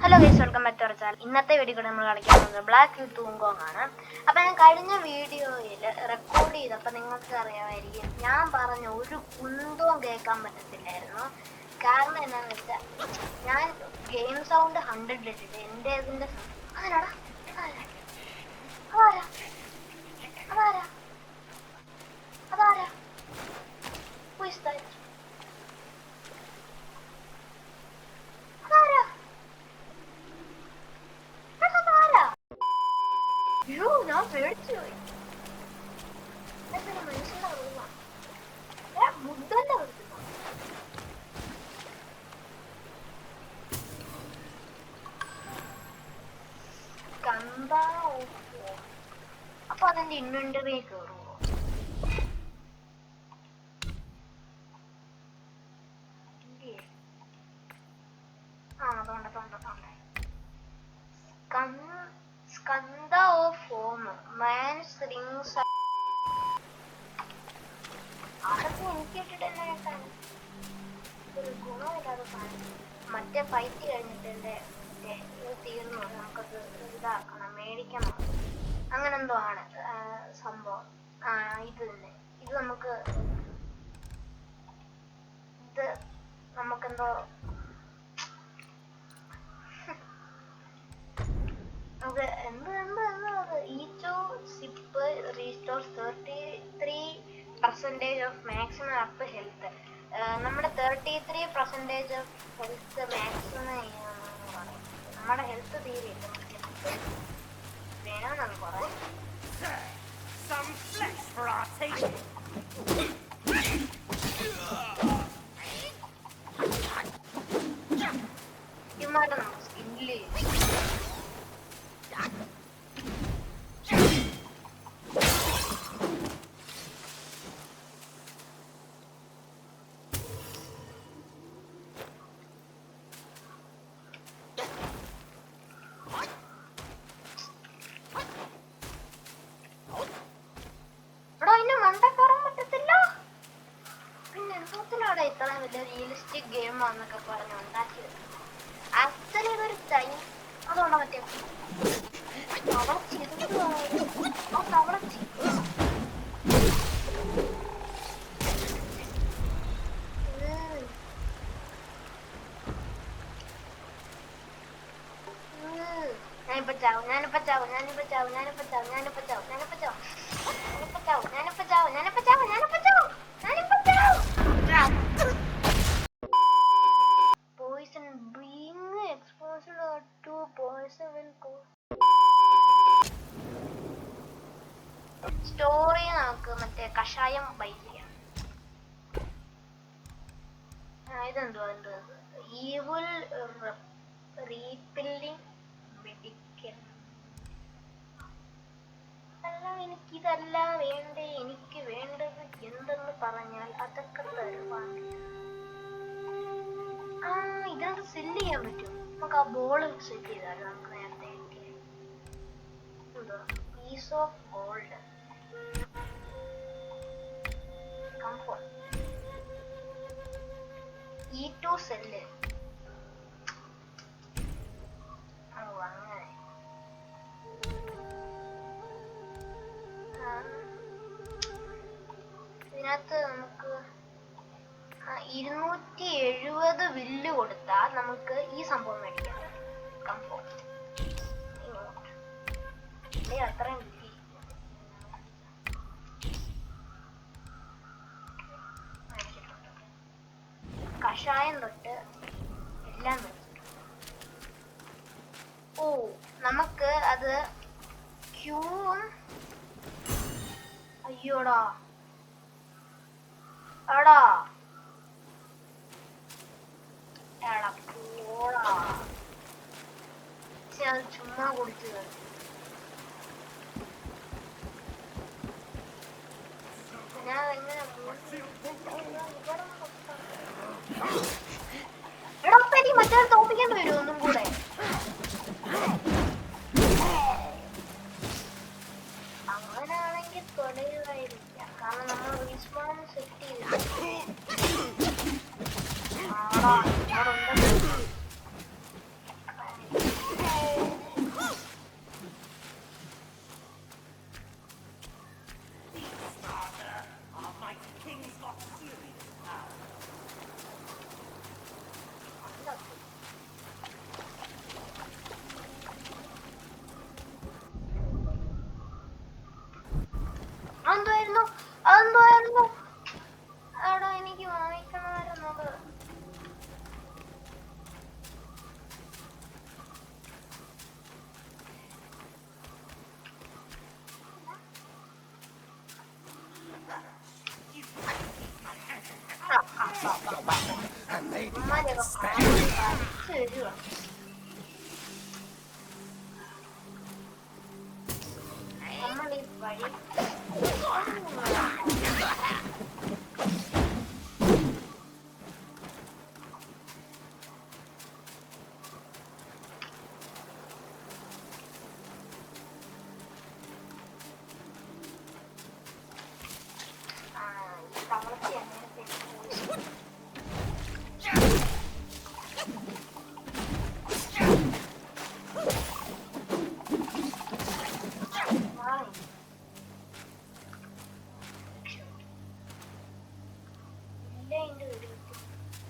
Hello guys, welcome back to our channel. ഇന്നത്തെ video കൂടെ നമ്മൾ കളിക്കുന്നത് ബ്ലാക്ക് വിത്ത് വുങ്കോങ് ആണ്. അപ്പോൾ ഞാൻ കഴിഞ്ഞ വീഡിയോയിൽ റെക്കോർഡ് ചെയ്തപ്പോൾ നിങ്ങൾക്ക് അറിയാമായിരിക്കും, ഞാൻ പറഞ്ഞ ഒരു കുന്തവും കേൾക്കാൻ പറ്റത്തില്ലായിരുന്നു. കാരണം എന്താണെന്ന് വെച്ചാൽ ഞാൻ ഗെയിം സൗണ്ട് 100 ഇട്ടിട്ട് എൻ്റെ ഇതിൻ്റെ അതാരാ അതാരാ അതാരാ അതാരാ അയ്യോ, ഞാൻ പേടിച്ചു പോയി. മനുഷ്യന്റെ ബുദ്ധന്റെ കന്താ. അപ്പൊ അതിന്റെ inventory കയറുമോ? Skanda of home, man's rings. അതൊക്കെ എനിക്ക് ഇട്ടിട്ട് തന്നെ കേട്ടാണ് ഒരു ഗുണമില്ലാതെ സാധനം. മറ്റേ ഫൈറ്റ് കഴിഞ്ഞിട്ട് എൻ്റെ ഇത് തീർന്നു, നമുക്കത് ഇതാക്കണം, മേടിക്കണം, അങ്ങനെ എന്തോ ആണ് സംഭവം. ഇത് തന്നെ, ഇത് നമുക്കെന്തോ sip restores 33% of maximum up health. നമ്മുടെ 33% ഓഫ് ഹെൽത്ത് മാക്സിമം ചെയ്യണമെന്ന് പറയും. നമ്മുടെ ഹെൽത്ത് തീരെയില്ല, വേണമെന്നാണ് കുറെ. ഇമാരുടെ നമുക്ക് സ്കില്ല് ഇത്രയും വലിയ റിയലിസ്റ്റിക് ഗെയിം ആണെന്നൊക്കെ പറഞ്ഞ് ഉണ്ടാക്കിയത്. ആക്ച്വലി ഇതൊരു ടൈം അതുകൊണ്ടാ മറ്റേ സ്റ്റോറി നമുക്ക് മറ്റേ കഷായം ബൈ ചെയ്യാം. ഇതെന്തുവാ ഈവിൾ റീപില്ലിംഗ് മെഡിക്കൽ. അല്ല, എനിക്കിതല്ല വേണ്ടേ. എനിക്ക് വേണ്ടത് എന്തെന്ന് പറഞ്ഞാൽ അതൊക്കെ തരുവാണ്. ഇതെന്ത് സെല്ല് ചെയ്യാൻ പറ്റും? നമുക്ക് ആ ബോൾ സെറ്റ് ചെയ്താലോ. നമുക്ക് നേരത്തെ piece of gold, comfort, E2 cell. അങ്ങനെ ഇതിനകത്ത് നമുക്ക് 270 വില്ല് കൊടുത്താൽ നമുക്ക് ഈ സംഭവം മേടിക്കാം. കംഫോർട്ട് അത്രയും വില്ലി. കഷായം തൊട്ട് എല്ലാം മേടിച്ചിട്ടുണ്ട്. നമുക്ക് അത് ക്യൂവും. അയ്യോടാ എടാ പോടാ, അത് ചുമ്മാ കുടിച്ചത്. ഞാൻ എങ്ങനെ എടാ മറ്റേ തോപ്പിക്കേണ്ടി വരും ഒന്നും കൂടെ. അങ്ങനാണെങ്കിൽ തുടരുമായിരിക്കാം, കാരണം നമ്മൾ റീസ്പോൺ സെറ്റ് ചെയ്തു. വഴി.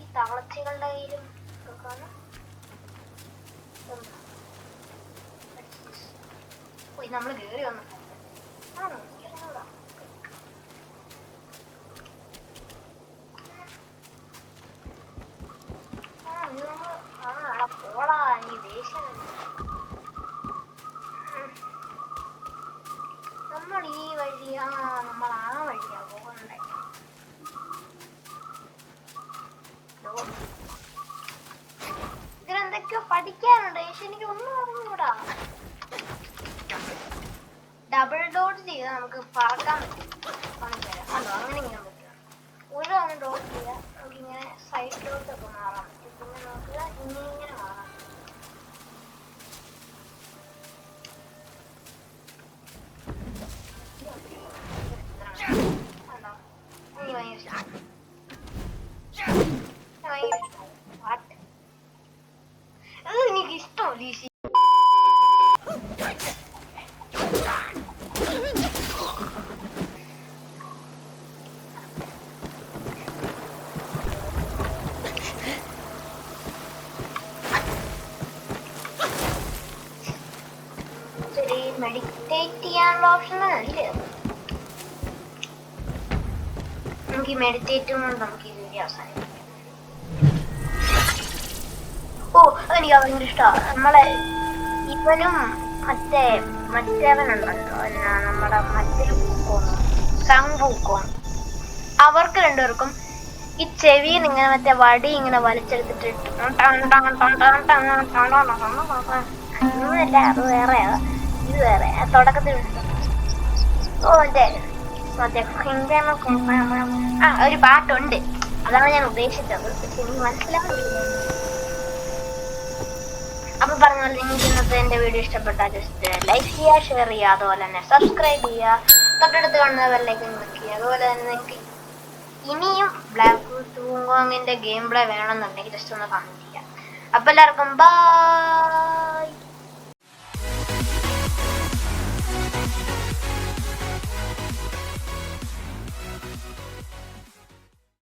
ഈ തവളച്ചികളുടെ കയ്യിലും പോയി നമ്മള് കേറി വന്നു. ആണോ? പോടാ നീ ദേഷ്യം. നമ്മൾ ഈ വഴിയാ, നമ്മൾ ആ വഴിയാ പോകണ്ടേ. ഇതിലെന്തൊക്കെയോ പഠിക്കാനുണ്ട്, പക്ഷെ എനിക്ക് ഒന്നും അറിഞ്ഞൂടാ. ഡബിൾ ഡോട്ട് ചെയ്താൽ നമുക്ക് പറക്കാൻ പറ്റും. അതോ അങ്ങനെ ഇങ്ങനെ പറ്റും. ഒരു തവണ ഡോട്ട് ചെയ്യാം, നമുക്ക് ഇങ്ങനെ സൈഡിലോട്ടൊക്കെ മാറാൻ പറ്റും. പിന്നെ നമുക്ക് ഇങ്ങനെ മാറാം. എനിക്ക് ഇഷ്ടമല്ല. മെഡിറ്റേറ്റ് ചെയ്യാനുള്ള ഓപ്ഷൻ അല്ലേ? നമുക്ക് ഈ മെഡിറ്റേറ്റ് കൊണ്ട് നമുക്ക് ഈ വീഡിയോ അവസാനിപ്പിക്കാം. ഓ അതെനിക്ക് ഭയങ്കര ഇഷ്ടമാണ്. നമ്മളെ ഇവനും മറ്റേവനുണ്ടല്ലോ, നമ്മുടെ മറ്റേ പൂക്കോണ്, അവർക്ക് രണ്ടുപേർക്കും ഈ ചെവിയിൽ ഇങ്ങനെ മറ്റേ വടി ഇങ്ങനെ വലിച്ചെടുത്തിട്ട് ഒന്നുമില്ല, അത് വേറെയാ. ഇത് വേറെ തുടക്കത്തിൽ ഒരു പാട്ടുണ്ട്, അതാണ് ഞാൻ ഉദ്ദേശിച്ചത്. പക്ഷെ എനിക്ക് മനസ്സിലാവുന്നില്ല. അപ്പൊ പറഞ്ഞ പോലെ നിങ്ങൾക്ക് ഇന്നത്തെ എന്റെ വീഡിയോ ഇഷ്ടപ്പെട്ടാൽ ജസ്റ്റ് ലൈക്ക് ചെയ്യുക, ഷെയർ ചെയ്യുക, അതുപോലെ തന്നെ സബ്സ്ക്രൈബ് ചെയ്യുക, തൊട്ടടുത്ത് കാണുന്ന ബെല്ലൈക്കൺ ക്ലിക്ക് ചെയ്യുക. അതുപോലെ തന്നെ നിങ്ങൾക്ക് ഇനിയും ബ്ലാക്ക് വൂക്കോങ്ങിന്റെ ഗെയിം പ്ലേ വേണമെന്നുണ്ടെങ്കിൽ ജസ്റ്റ് ഒന്ന് കമന്റ് ചെയ്യാം. അപ്പൊ എല്ലാവർക്കും ബൈ.